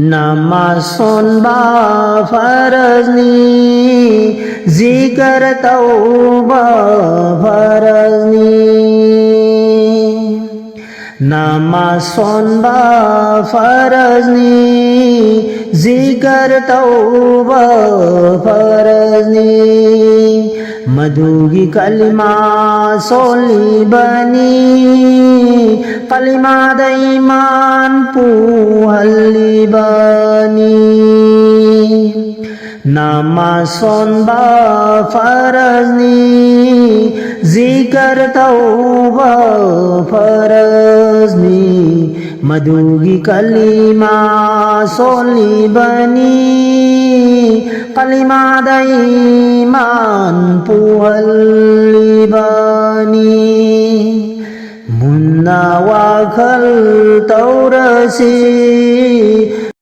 नमाज सुनबा फरजनी जिकर तौबा फरजनी नमाज सुनबा फरजनी जिकर तौबा फरजनी मधुगी कलिमा सोली बनी कलिमा ईमान पुहली बनी नमाज सुनबा फरजनी जिकर तौबा फरजनी मधुगी कलिमा सोली बनी कलिमा ईमान पुहली बनी मुन्ना वाखल तौरसी